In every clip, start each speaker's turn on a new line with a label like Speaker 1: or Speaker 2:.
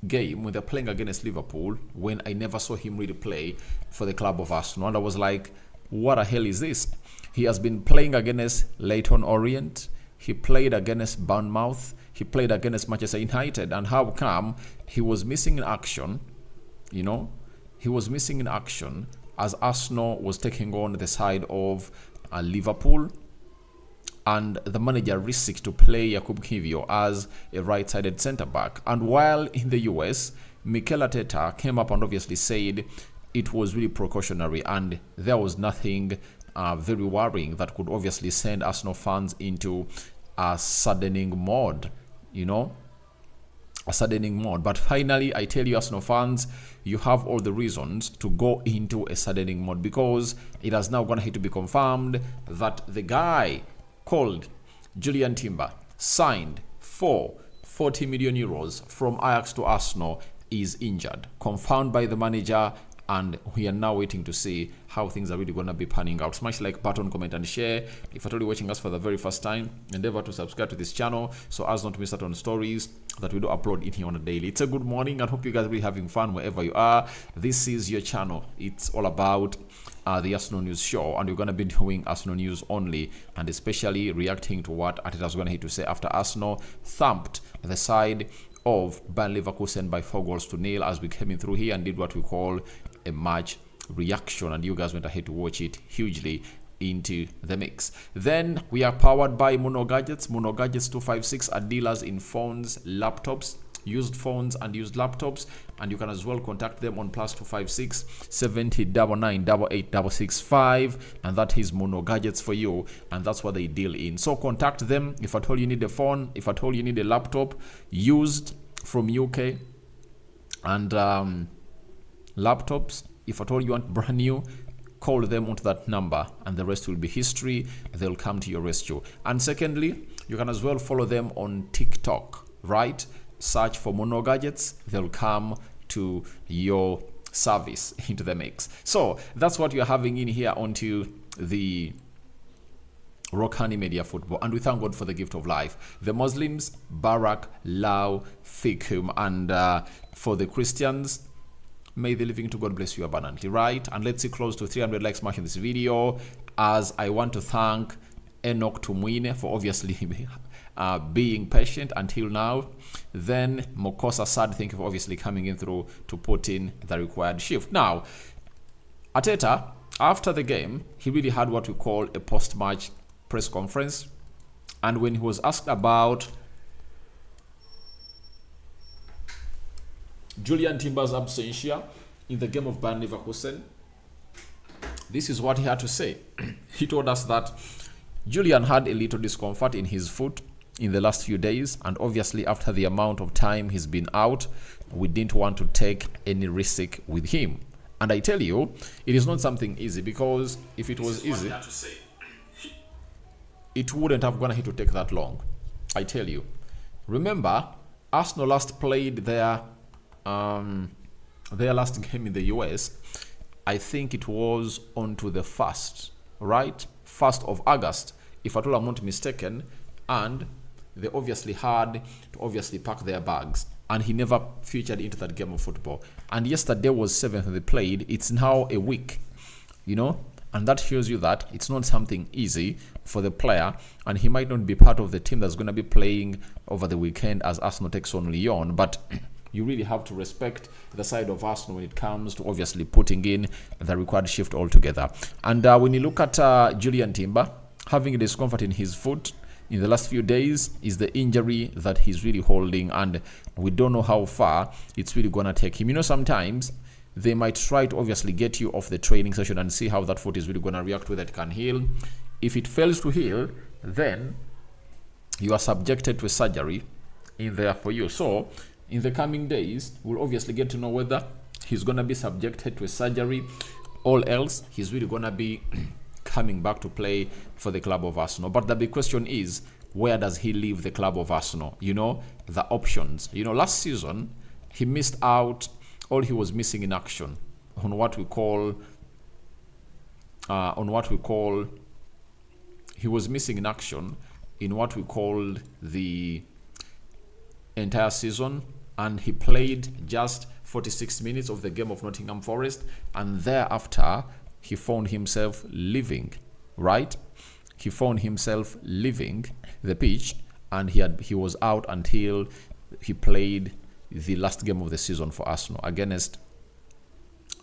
Speaker 1: game when they're playing against Liverpool, when I never saw him really play for the club of Arsenal. And I was like, what the hell is this? He has been playing against Leyton Orient. He played against Bournemouth. He played against Manchester United. And how come he was missing in action? You know, he was missing in action as Arsenal was taking on the side of Liverpool. And the manager risked to play Jakub Kiwior as a right-sided centre-back. And while in the US, Mikel Arteta came up and obviously said it was really precautionary and there was nothing very worrying that could obviously send Arsenal fans into a saddening mode, you know, a saddening mode. But finally, I tell you, Arsenal fans, you have all the reasons to go into a saddening mode, because it has now gone ahead to be confirmed that the guy called Jurrien Timber, signed for 40 million euros from Ajax to Arsenal, is injured, confirmed by the manager, and we are now waiting to see how things are really going to be panning out. Smash like button, comment and share. If you're watching us for the very first time, endeavor to subscribe to this channel so as not to miss out on stories that we do upload in here on a daily. It's a good morning and hope you guys are really having fun wherever you are. This is your channel. It's all about the Arsenal News Show, and we're going to be doing Arsenal News only, and especially reacting to what Arteta's going to have to say after Arsenal thumped the side of Bayer Leverkusen by 4-0 as we came in through here and did what we call a match reaction, and you guys went ahead to watch it hugely into the mix. Then we are powered by Mono Gadgets. Mono Gadgets 256 are dealers in phones, laptops, used phones and used laptops, and you can as well contact them on +256 70 99 88 665, and that is Mono Gadgets for you, and that's what they deal in. So contact them if at all you need a phone, if at all you need a laptop used from UK, and laptops, if at all you want brand new, call them onto that number and the rest will be history. They'll come to your rescue. And secondly, you can as well follow them on TikTok, right? Search for Mono Gadgets, they'll come to your service into the mix. So that's what you're having in here onto the Rokani Media Football, and we thank God for the gift of life. The Muslims, Barak, Lau, Fikum, and for the Christians, may the living to God bless you abundantly, right? And let's see close to 300 likes marking this video, as I want to thank Enoch Tumwine for obviously being patient until now. Then Mokosa Sad, thank you for obviously coming in through to put in the required shift. Now, Arteta, after the game, he really had what we call a post-match press conference, and when he was asked about Jurrien Timber's absentia in the game of Bayer Leverkusen, this is what he had to say. He told us that Jurrien had a little discomfort in his foot in the last few days, and obviously after the amount of time he's been out, we didn't want to take any risk with him. And I tell you, it is not something easy, because if it was easy, it wouldn't have gone ahead to take that long. I tell you. Remember, Arsenal last played their last game in the US. I think it was onto the 1st, right? 1st of August, if at all I'm not mistaken, and they obviously had to obviously pack their bags, and he never featured into that game of football. And yesterday was 7th they played. It's now a week, you know, and that shows you that it's not something easy for the player, and he might not be part of the team that's going to be playing over the weekend as Arsenal takes on Lyon, but you really have to respect the side of Arsenal when it comes to obviously putting in the required shift altogether. And when you look at Jurrien Timber, having a discomfort in his foot in the last few days is the injury that he's really holding, and we don't know how far it's really going to take him. You know, sometimes they might try to obviously get you off the training session and see how that foot is really going to react, whether it can heal. If it fails to heal, then you are subjected to a surgery in there for you. So in the coming days, we'll obviously get to know whether he's going to be subjected to a surgery, or else he's really going to be coming back to play for the club of Arsenal. But the big question is, where does he leave the club of Arsenal? You know, the options. You know, last season, he missed out, or he was missing in action on what we call, he was missing in action in what we called the entire season, and he played just 46 minutes of the game of Nottingham Forest, and thereafter he found himself leaving, right? He found himself leaving the pitch, and he was out until he played the last game of the season for Arsenal against,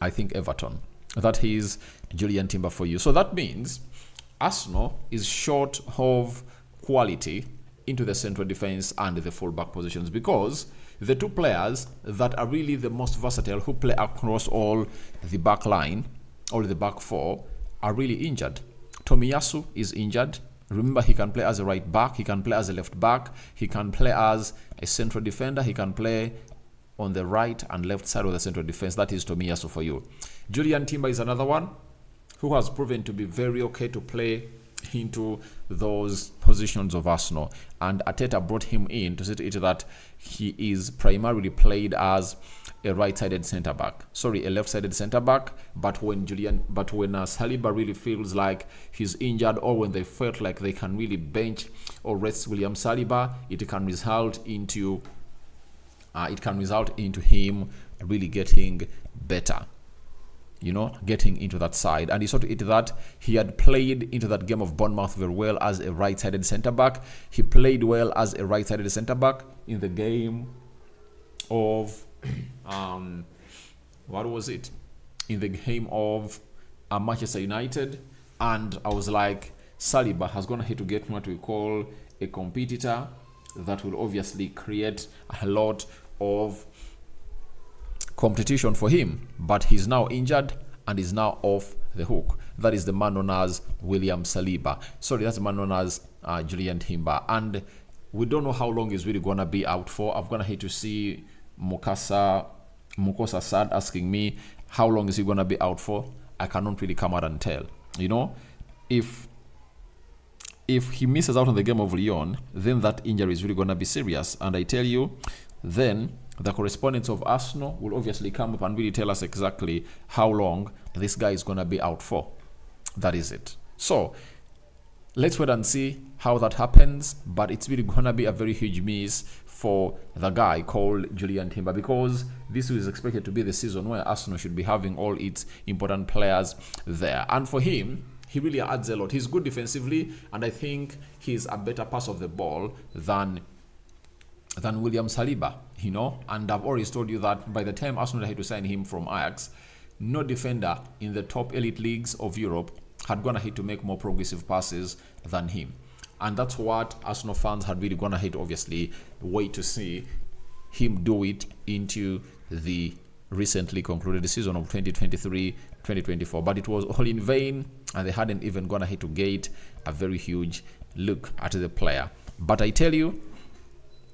Speaker 1: I think, Everton. That is Jurrien Timber for you. So that means Arsenal is short of quality into the central defense and the fullback positions, because the two players that are really the most versatile, who play across all the back line or the back four, are really injured. Tomiyasu is injured. Remember, he can play as a right back, he can play as a left back, he can play as a central defender, he can play on the right and left side of the central defense. That is Tomiyasu for you. Jurrien Timber is another one who has proven to be very okay to play into those positions of Arsenal, and Arteta brought him in to see to it that he is primarily played as a right-sided centre-back. Sorry, a left-sided centre-back. But when Saliba really feels like he's injured, or when they felt like they can really bench or rest William Saliba, it can result into him really getting better, getting into that side. And he saw to it that he had played into that game of Bournemouth very well as a right-sided centre-back. He played well as a right-sided centre-back in the game of what was it? In the game of Manchester United. And I was like, Saliba has gone ahead to get what we call a competitor that will obviously create a lot of competition for him, but he's now injured and is now off the hook. That is the man known as William Saliba. Sorry, that's the man known as Jurrien Timber. And we don't know how long he's really going to be out for. I've gone ahead to see Mukosa Sad asking me, how long is he going to be out for? I cannot really come out and tell. If he misses out on the game of Lyon, then that injury is really going to be serious. And I tell you, then the correspondents of Arsenal will obviously come up and really tell us exactly how long this guy is going to be out for. That is it. So let's wait and see how that happens. But it's really going to be a very huge miss for the guy called Jurrien Timber, because this is expected to be the season where Arsenal should be having all its important players there. And for him, he really adds a lot. He's good defensively, and I think he's a better pass of the ball than William Saliba, and I've always told you that by the time Arsenal had to sign him from Ajax, no defender in the top elite leagues of Europe had gone ahead to make more progressive passes than him. And that's what Arsenal fans had really gone ahead to obviously wait to see him do it into the recently concluded season of 2023-2024. But it was all in vain, and they hadn't even gone ahead to get a very huge look at the player. But I tell you,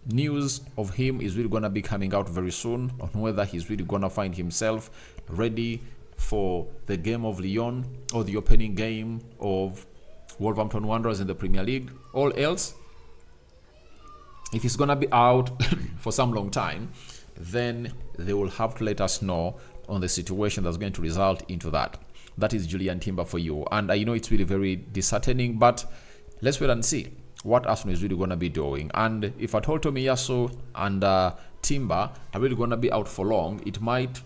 Speaker 1: news of him is really going to be coming out very soon on whether he's really going to find himself ready for the game of Lyon or the opening game of Wolverhampton Wanderers in the Premier League. All else, if he's going to be out for some long time, then they will have to let us know on the situation that's going to result into that. That is Jurrien Timber for you. And I know it's really very disheartening, but let's wait and see what Arsenal is really going to be doing. And if at all Tomiyasu and Timber are really going to be out for long, it might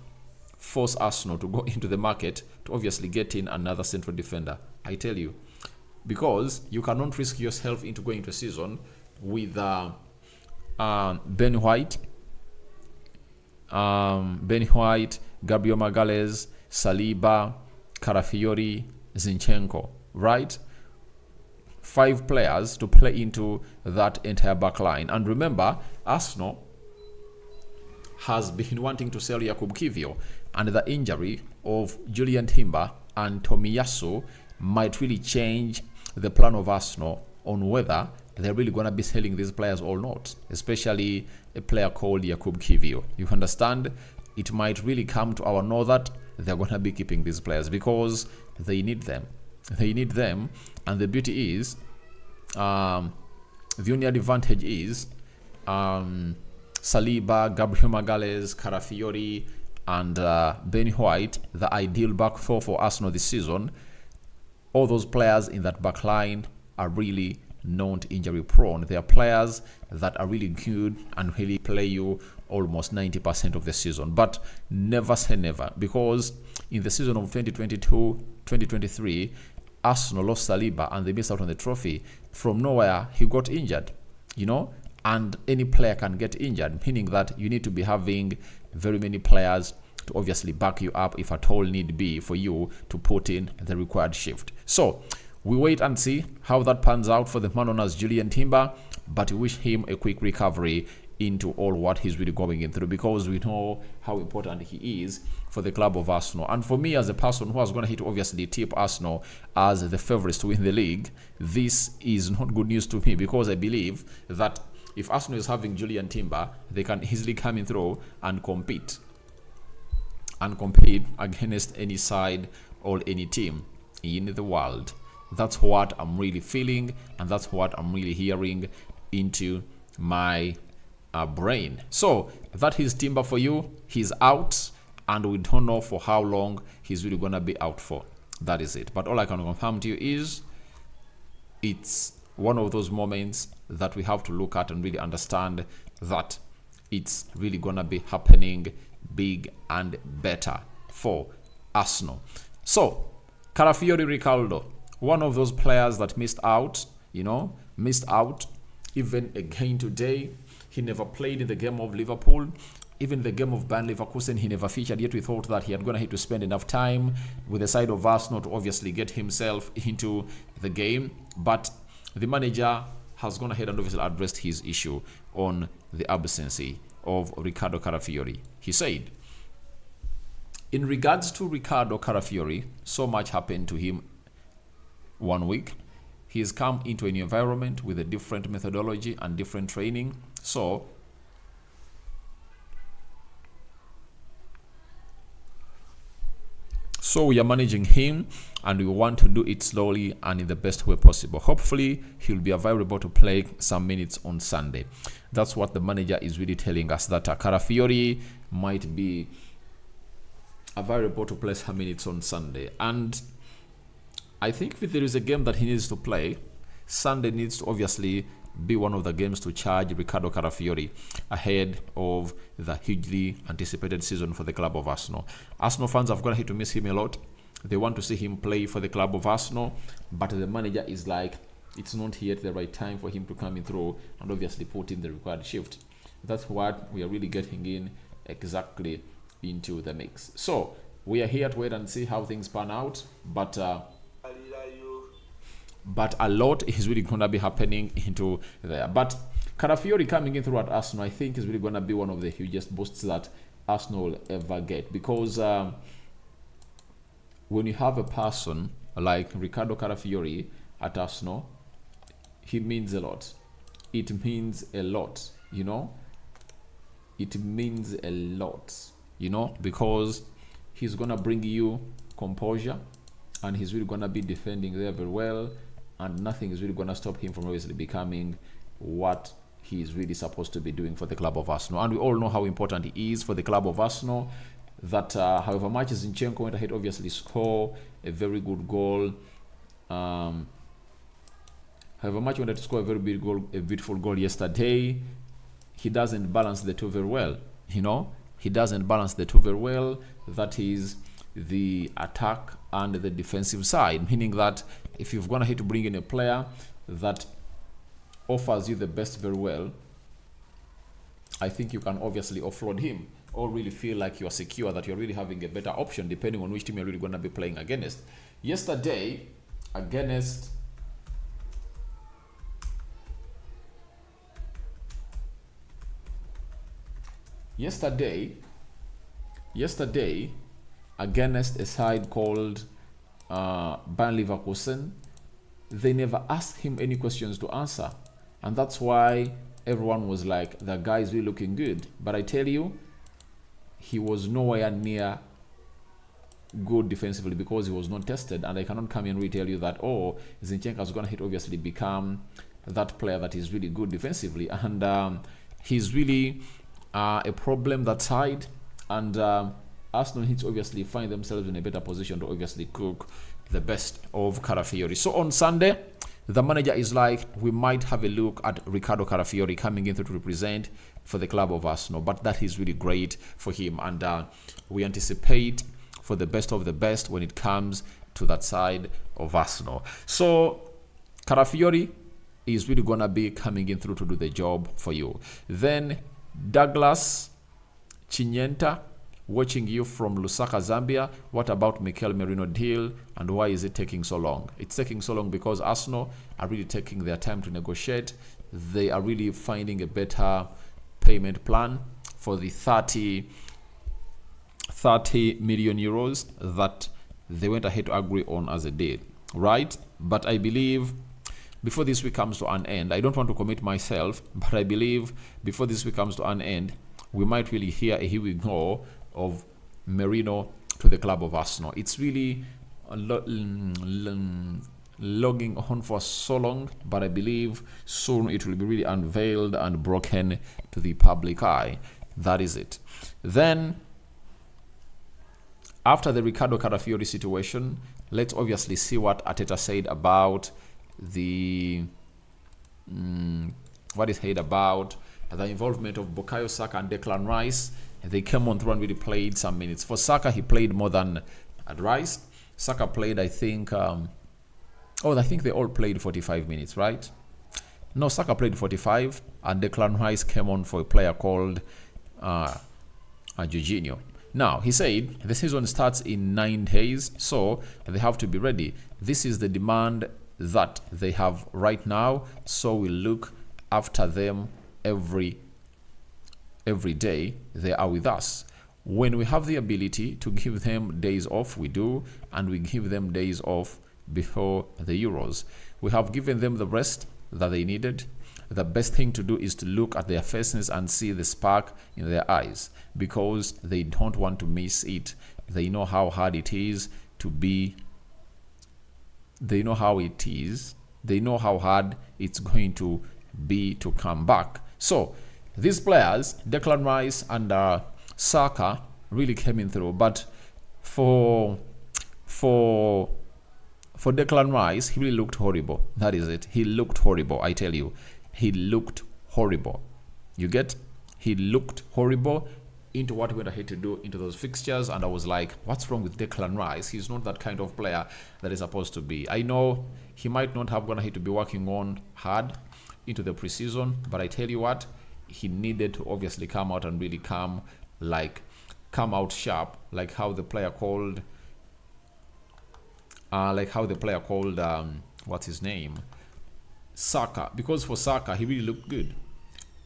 Speaker 1: force Arsenal to go into the market to obviously get in another central defender. I tell you, because you cannot risk yourself into going into a season with Ben White, Gabriel Magalhaes, Saliba, Calafiori, Zinchenko, right? 5 players to play into that entire back line. And remember, Arsenal has been wanting to sell Jakub Kiwior, and the injury of Jurrien Timber and Tomiyasu might really change the plan of Arsenal on whether they're really going to be selling these players or not, especially a player called Jakub Kiwior. You understand? It might really come to our know that they're going to be keeping these players because they need them. They need them, and the beauty is, the only advantage is Saliba, Gabriel Magalhaes, Calafiori, and Ben White, the ideal back four for Arsenal this season. All those players in that back line are really not injury prone. They are players that are really good and really play you almost 90% of the season. But never say never, because in the season of 2022-2023, Arsenal lost Saliba and they missed out on the trophy. From nowhere, he got injured, and any player can get injured, meaning that you need to be having very many players to obviously back you up if at all need be for you to put in the required shift. So we wait and see how that pans out for the man known as Jurrien Timber, but we wish him a quick recovery into all what he's really going in through, because we know how important he is for the club of Arsenal. And for me, as a person who was going to hit obviously tip Arsenal as the favorites to win the league, this is not good news to me, because I believe that if Arsenal is having Jurrien Timber, they can easily come in through and compete against any side or any team in the world. That's what I'm really feeling, and that's what I'm really hearing into my brain. So that is Timber for you. He's out, and we don't know for how long he's really gonna be out for. That is it. But all I can confirm to you is it's one of those moments that we have to look at and really understand that it's really gonna be happening big and better for Arsenal. So Calafiori Riccardo, one of those players that missed out even again today. He never played in the game of Liverpool. Even the game of Bayer Leverkusen, he never featured, yet we thought that he had gonna have to spend enough time with the side of Arsenal to obviously get himself into the game. But the manager has gone ahead and obviously addressed his issue on the absence of Riccardo Calafiori. He said, in regards to Riccardo Calafiori, so much happened to him 1 week. He's come into a new environment with a different methodology and different training. So we are managing him, and we want to do it slowly and in the best way possible. Hopefully, he'll be available to play some minutes on Sunday. That's what the manager is really telling us, that Calafiori might be available to play some minutes on Sunday. And I think if there is a game that he needs to play, Sunday needs to obviously be one of the games to charge Riccardo Calafiori ahead of the hugely anticipated season for the club of Arsenal. Arsenal fans have got to miss him a lot. They want to see him play for the club of Arsenal, but the manager is like, it's not yet the right time for him to come in through and obviously put in the required shift. That's what we are really getting in exactly into the mix. So we are here to wait and see how things pan out, but a lot is really going to be happening into there. But Calafiori coming in through at Arsenal, I think, is really going to be one of the hugest boosts that Arsenal will ever get, because when you have a person like Riccardo Calafiori at Arsenal, he means a lot. It means a lot, It means a lot, because he's going to bring you composure, and he's really going to be defending there very well, and nothing is really going to stop him from obviously becoming what he is really supposed to be doing for the club of Arsenal. And we all know how important he is for the club of Arsenal, that however much Zinchenko went ahead obviously score a very good goal, however much he wanted to score a very big goal, a beautiful goal yesterday, he doesn't balance the two very well. He doesn't balance the two very well. That is the attack and the defensive side, meaning that if you've gone ahead to bring in a player that offers you the best very well, I think you can obviously offload him, or really feel like you are secure that you're really having a better option depending on which team you're really going to be playing against. Yesterday against a side called Bayer Leverkusen, they never asked him any questions to answer, and that's why everyone was like, the guy is really looking good. But I tell you, he was nowhere near good defensively, because he was not tested. And I cannot come and really tell you that, Zinchenko is going to obviously become that player that is really good defensively, and he's really a problem that side, and Arsenal needs to obviously find themselves in a better position to obviously cook the best of Calafiori. So on Sunday, the manager is like, we might have a look at Riccardo Calafiori coming in to represent for the club of Arsenal, but that is really great for him, and we anticipate for the best of the best when it comes to that side of Arsenal. So Calafiori is really gonna be coming in through to do the job for you. Then Douglas Chinyenta, watching you from Lusaka, Zambia. What about Mikel Merino deal, and why is it taking so long? It's taking so long because Arsenal are really taking their time to negotiate. They are really finding a better payment plan for the 30 million euros that they went ahead to agree on as a deal, right? But I believe before this week comes to an end, I don't want to commit myself, but I believe before this week comes to an end, we might really hear a here we go of Merino to the club of Arsenal. It's really logging on for so long, but I believe soon it will be really unveiled and broken to the public eye. That is it. Then, after the Riccardo Calafiori situation, let's obviously see what Arteta said about the involvement of Bukayo Saka and Declan Rice. They came on through and really played some minutes. For Saka, he played more than at Rice. Saka played, I think they all played 45 minutes, right? No, Saka played 45, and Declan Rice came on for a player called Jorginho. Now, he said the season starts in 9 days, so they have to be ready. This is the demand that they have right now, so we look after them every day they are with us. When we have the ability to give them days off, we do, and we give them days off before the Euros. We have given them the rest that they needed. The best thing to do is to look at their faces and see the spark in their eyes, because they don't want to miss it. They know how hard it is to be. They know how it is. They know how hard it's going to be to come back. So these players, Declan Rice and Saka, really came in through. But for Declan Rice, he really looked horrible. That is it. He looked horrible. I tell you, he looked horrible. You get? He looked horrible into what he went ahead to do into those fixtures, and I was like, what's wrong with Declan Rice? He's not that kind of player that is supposed to be. I know he might not have gone ahead to be working on hard into the preseason, but I tell you what, he needed to obviously come out and really come out sharp, like how the player called what's his name, Saka. Because for Saka, he really looked good.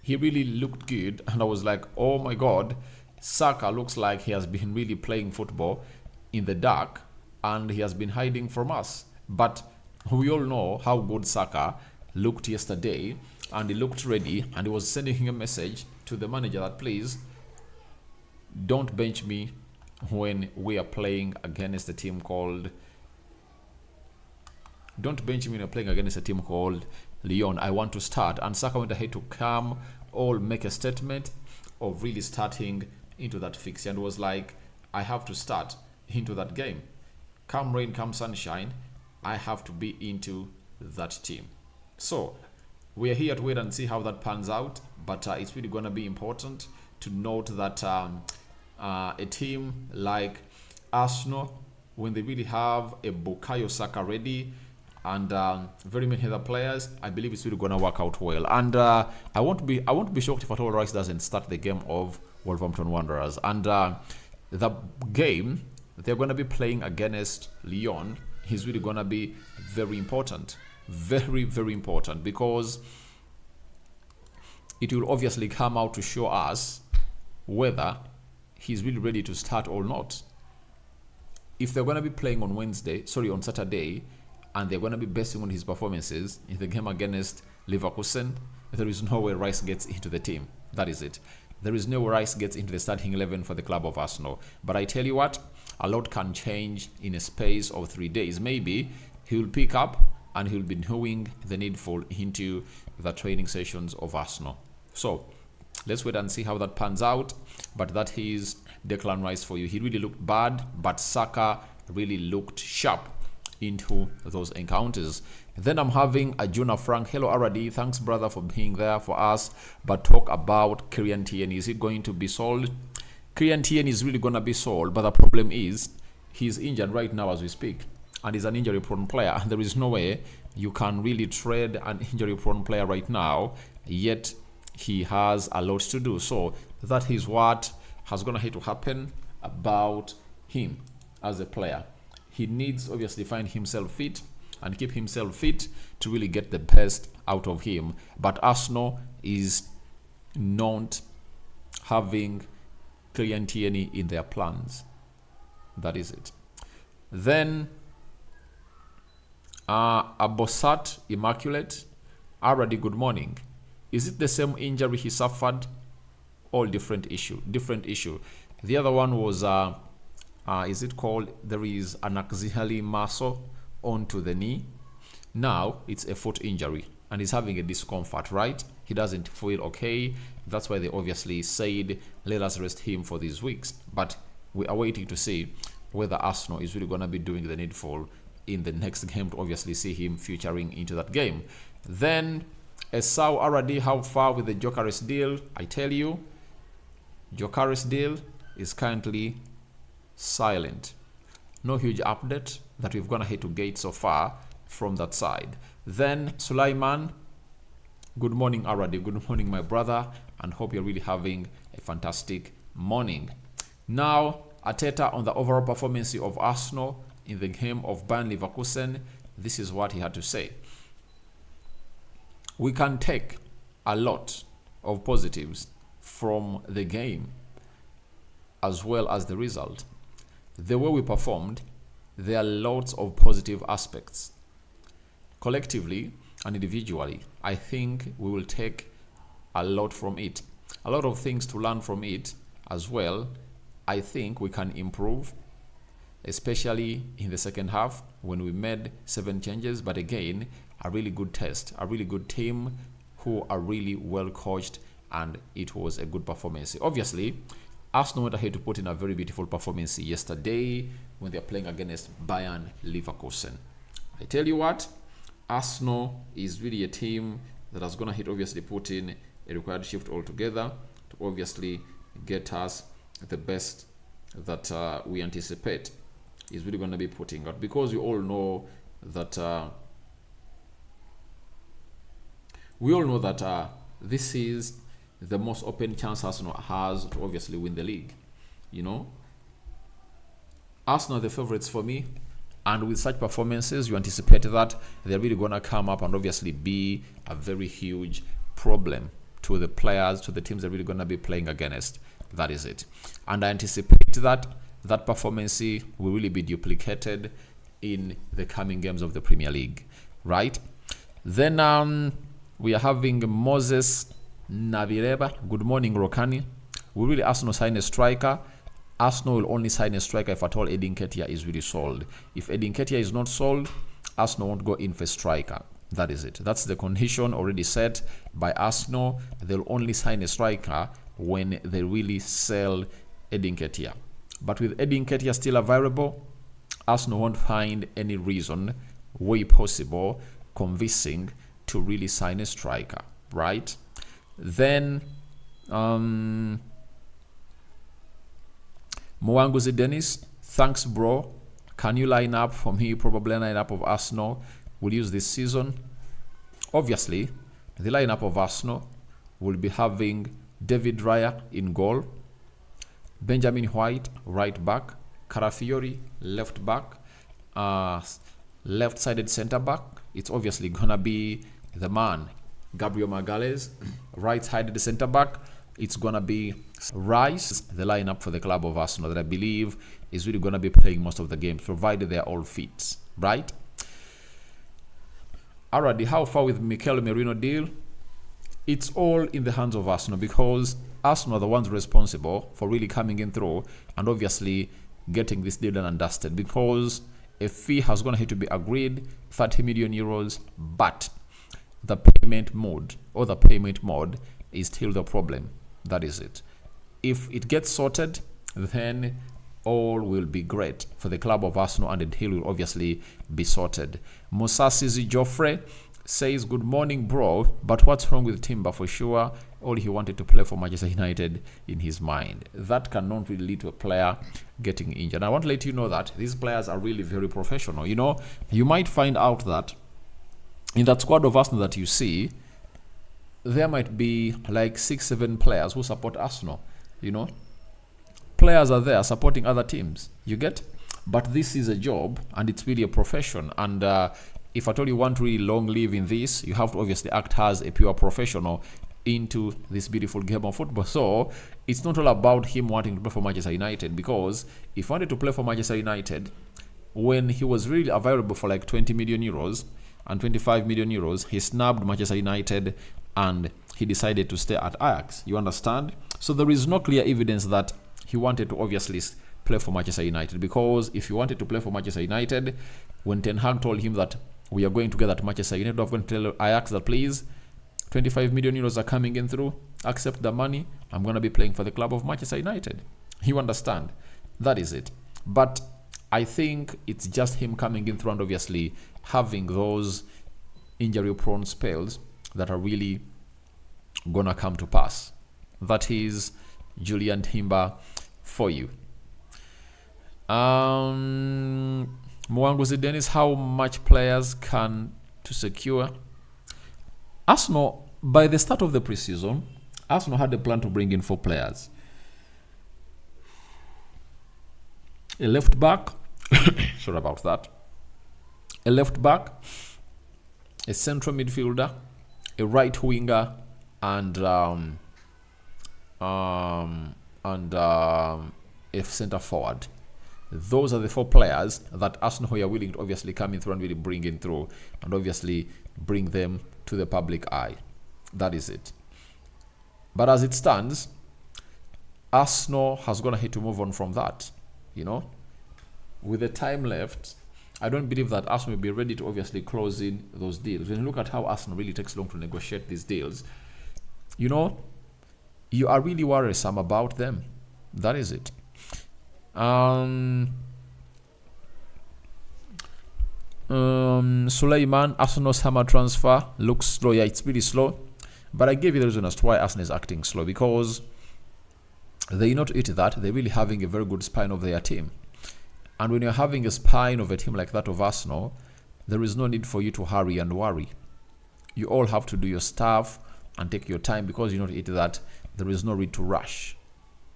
Speaker 1: He really looked good, and I was like, oh my god, Saka looks like he has been really playing football in the dark, and he has been hiding from us. But we all know how good Saka looked yesterday, and he looked ready, and he was sending a message to the manager that, please don't bench me when we are playing against a team called Lyon. I want to start. And Saka went ahead to make a statement of really starting into that fixture, and was like, I have to start into that game. Come rain, come sunshine, I have to be into that team. So we are here to wait and see how that pans out, but it's really going to be important to note that a team like Arsenal, when they really have a Bukayo Saka ready and very many other players, I believe it's really going to work out well. And I won't be shocked if at all Rice doesn't start the game of Wolverhampton Wanderers. And the game they're going to be playing against Lyon is really going to be very important. Very, very important, because it will obviously come out to show us whether he's really ready to start or not. If they're going to be playing on Saturday, and they're going to be basing on his performances in the game against Leverkusen, there is no way Rice gets into the team. That is it. There is no way Rice gets into the starting 11 for the club of Arsenal. But I tell you what, a lot can change in a space of 3 days. Maybe he'll pick up and he'll be doing the needful into the training sessions of Arsenal. So let's wait and see how that pans out. But that is Declan Rice for you. He really looked bad, but Saka really looked sharp into those encounters. Then I'm having Ajuna Frank. Hello, RD. Thanks, brother, for being there for us. But talk about Jurrien Timber. Is it going to be sold? Jurrien Timber is really going to be sold, but the problem is he's injured right now as we speak. And he's an injury-prone player. And there is no way you can really trade an injury-prone player right now, yet he has a lot to do. So that is what has going to have to happen about him as a player. He needs obviously find himself fit and keep himself fit to really get the best out of him. But Arsenal is not having Jurrien Timber in their plans. That is it. Then Abosat Immaculate. Already, good morning. Is it the same injury he suffered? All different issue. The other one was is it called, there is an axillary muscle onto the knee. Now it's a foot injury and he's having a discomfort, right? He doesn't feel okay. That's why they obviously said let us rest him for these weeks. But we are waiting to see whether Arsenal is really going to be doing the needful in the next game to obviously see him featuring into that game. Then Esau already, how far with the Gyökeres deal? I tell you, Gyökeres deal is currently silent. No huge update that we've gone ahead to gate so far from that side. Then Sulaiman, good morning already. Good morning, my brother, and hope you're really having a fantastic morning. Now, Arteta on the overall performance of Arsenal in the game of Bayern Leverkusen, this is what he had to say. We can take a lot of positives from the game as well as the result. The way we performed, there are lots of positive aspects. Collectively and individually, I think we will take a lot from it. A lot of things to learn from it as well. I think we can improve, especially in the second half when we made 7 changes. But again, a really good test, a really good team who are really well coached, and it was a good performance. Obviously, Arsenal went ahead to put in a very beautiful performance yesterday when they're playing against Bayern Leverkusen. I tell you what, Arsenal is really a team that has gonna hit obviously put in a required shift altogether to obviously get us the best that we anticipate is really going to be putting out, because we all know that this is the most open chance Arsenal has to obviously win the league. You know, Arsenal are the favorites for me, and with such performances, you anticipate that they're really going to come up and obviously be a very huge problem to the players, to the teams they're really going to be playing against. That is it. And I anticipate that that performance will really be duplicated in the coming games of the Premier League, right? Then we are having Moses Navireba. Good morning, Rokani. Will really Arsenal sign a striker? Arsenal will only sign a striker if at all Eddie Nketiah is really sold. If Eddie Nketiah is not sold, Arsenal won't go in for striker. That is it. That's the condition already set by Arsenal. They'll only sign a striker when they really sell Eddie Nketiah. But with Eddie Nketiah still available, Arsenal won't find any reason, way possible, convincing to really sign a striker, right? Then Mwanguzi Dennis, thanks bro. Can you line up for me? Probably line up of Arsenal will use this season. Obviously, the lineup of Arsenal will be having David Raya in goal, Benjamin White right back, Calafiori left back, left-sided centre back. It's obviously gonna be the man Gabriel Magalhaes. Right-sided centre back, it's gonna be Rice. The lineup for the club of Arsenal that I believe is really gonna be playing most of the games, provided they're all fit, right? Alrighty, how far with Mikel Merino deal? It's all in the hands of Arsenal, because Arsenal are the ones responsible for really coming in through and obviously getting this deal done and dusted, because a fee has gone ahead to be agreed, 30 million euros, but the payment mode is still the problem. That is it. If it gets sorted, then all will be great for the club of Arsenal, and the deal will obviously be sorted. Musasizi Joffrey says, good morning, bro, but what's wrong with Timber? For sure, all he wanted to play for Manchester United in his mind. That cannot really lead to a player getting injured. I want to let you know that these players are really very professional. You know, you might find out that in that squad of Arsenal that you see, there might be like 6-7 players who support Arsenal. You know, players are there supporting other teams. You get? But this is a job, and it's really a profession. And if at all you want to really long live in this, you have to obviously act as a pure professional into this beautiful game of football. So it's not all about him wanting to play for Manchester United, because if he wanted to play for Manchester United when he was really available for like 20 million euros and 25 million euros, he snubbed Manchester United and he decided to stay at Ajax. You understand? So there is no clear evidence that he wanted to obviously play for Manchester United, because if he wanted to play for Manchester United, when Ten Hag told him that we are going together at Manchester United, I'm going to tell Ajax that please, 25 million euros are coming in through, accept the money, I'm going to be playing for the club of Manchester United. You understand? That is it. But I think it's just him coming in through and obviously having those injury-prone spells that are really going to come to pass. That is Jurrien Timber for you. Mwanguzi Dennis, how much players can to secure? Arsenal, by the start of the preseason, Arsenal had a plan to bring in 4 players. A left back, sorry about that. A left back, a central midfielder, a right winger, and a centre forward. Those are the 4 players that Arsenal are willing to obviously come in through and really bring in through, and obviously bring them to the public eye. That is it. But as it stands, Arsenal has gone ahead to move on from that. You know, with the time left, I don't believe that Arsenal will be ready to obviously close in those deals. When you look at how Arsenal really takes long to negotiate these deals, you know, you are really worrisome about them. That is it. Suleiman, Arsenal summer transfer looks slow. Yeah, it's really slow. But I gave you the reason as to why Arsenal is acting slow, because they not eat that. They're really having a very good spine of their team. And when you're having a spine of a team like that of Arsenal, there is no need for you to hurry and worry. You all have to do your stuff and take your time, because you not eat that. There is no need to rush.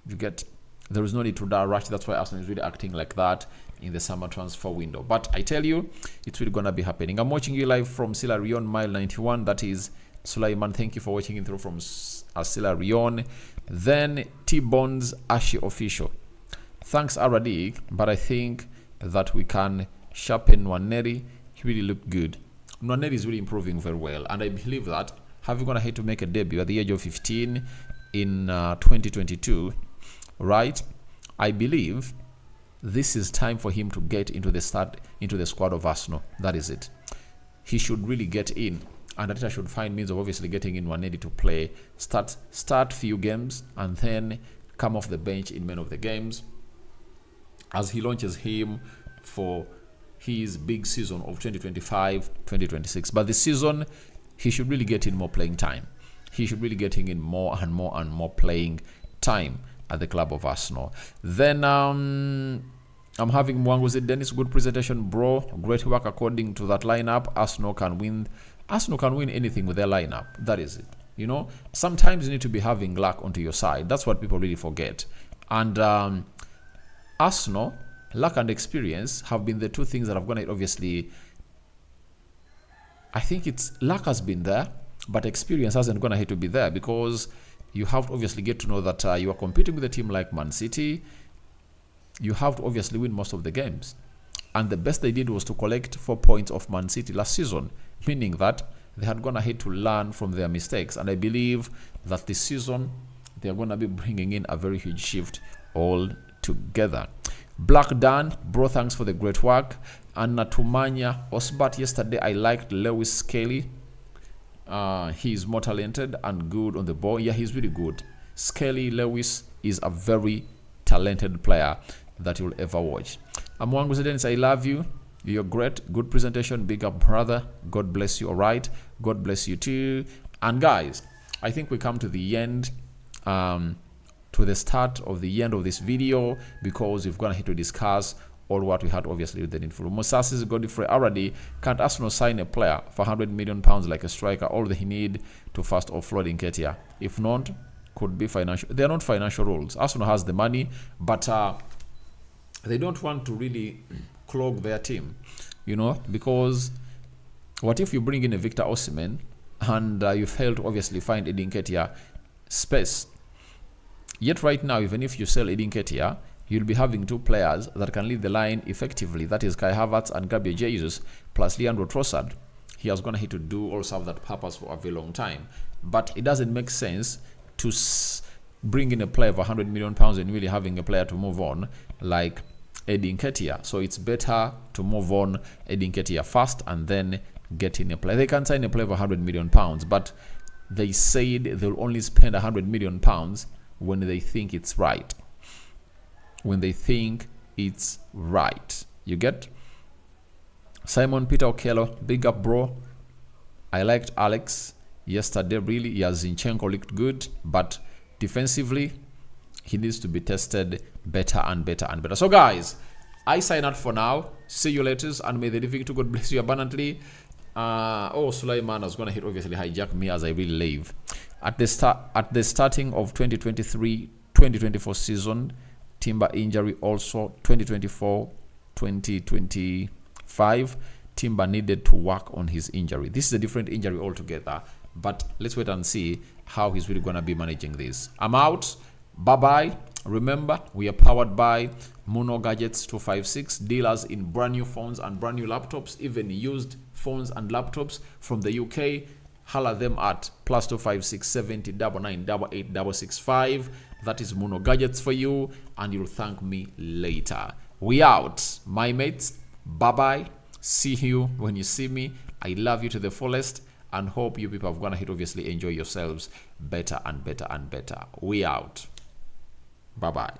Speaker 1: You get? There is no need to rush. That's why Arsenal is really acting like that in the summer transfer window. But I tell you, it's really going to be happening. I'm watching you live from Sierra Leone, mile 91. That is Sulaiman. Thank you for watching in through from Sierra Leone. Then T-Bones Ashi Official. Thanks, Aradik, but I think that we can sharpen Nwaneri. He really looked good. Nwaneri is really improving very well, and I believe that having gone ahead to make a debut at the age of 15 in 2022, right? I believe this is time for him to get into the squad of Arsenal. That is it. He should really get in, and Arteta should find means of obviously getting in Nwaneri to play, start few games, and then come off the bench in many of the games, as he launches him for his big season of 2025-2026. But this season, he should really get in more playing time. He should really get in more and more and more playing time at the club of Arsenal. Then I'm having Mwanguzi Dennis, good presentation, bro. Great work according to that lineup. Arsenal can win. Arsenal can win anything with their lineup. That is it. You know, sometimes you need to be having luck onto your side. That's what people really forget. And Arsenal, luck and experience have been the 2 things that have gone, obviously. I think it's luck has been there, but experience hasn't gone ahead to be there, because you have to obviously get to know that you are competing with a team like Man City. You have to obviously win most of the games. And the best they did was to collect 4 points of Man City last season, meaning that they had gone ahead to learn from their mistakes. And I believe that this season, they are going to be bringing in a very huge shift all together. Black Dan, bro, thanks for the great work. And Natumanya Osbat, yesterday I liked Lewis Skelly. He's more talented and good on the ball. Yeah, he's really good. Skelly Lewis is a very talented player. that you'll ever watch. I'm Wangu Dennis. I love you. You're great. Good presentation. Big up, brother. God bless you. All right. God bless you too. And guys, I think we come to the end, to the start of the end of this video, because we've gone here to discuss all what we had obviously with the needful. Mosasis Godfrey already can't Arsenal sign a player for £100 million like a striker, all that he need to first offload Nketiah? If not, could be financial. They're not financial rules. Arsenal has the money, but they don't want to really clog their team, you know, because what if you bring in a Victor Osimhen and you fail to obviously find Eddie Nketiah space? Yet right now, even if you sell Eddie Nketiah, you'll be having two players that can lead the line effectively. That is Kai Havertz and Gabriel Jesus, plus Leandro Trossard. He has gone here to do also have that purpose for a very long time. But it doesn't make sense to bring in a player of £100 million and really having a player to move on like Eddie Nketiah. So it's better to move on Eddie Nketiah first and then get in a player. They can sign a player of £100 million, but they said they'll only spend £100 million when they think it's right. When they think it's right. You get? Simon Peter Okello, big up, bro. I liked Alex yesterday, really. Zinchenko looked good, but defensively, he needs to be tested better and better and better. So, guys, I sign out for now. See you later, and may the living to God bless you abundantly. Sulaiman was going to hit, obviously, hijack me as I really live. At the starting of 2023-2024 season, Timber injury also 2024-2025. Timber needed to work on his injury. This is a different injury altogether, but let's wait and see how he's really going to be managing this. I'm out. Bye-bye. Remember, we are powered by Muno Gadgets 256, dealers in brand new phones and brand new laptops, even used phones and laptops from the UK. Holla them at +256 70 99 88 665. That is Muno Gadgets for you, and you'll thank me later. We out, my mates. Bye-bye. See you when you see me. I love you to the fullest, and hope you people have gonna hit obviously enjoy yourselves better and better and better. We out. Bye-bye.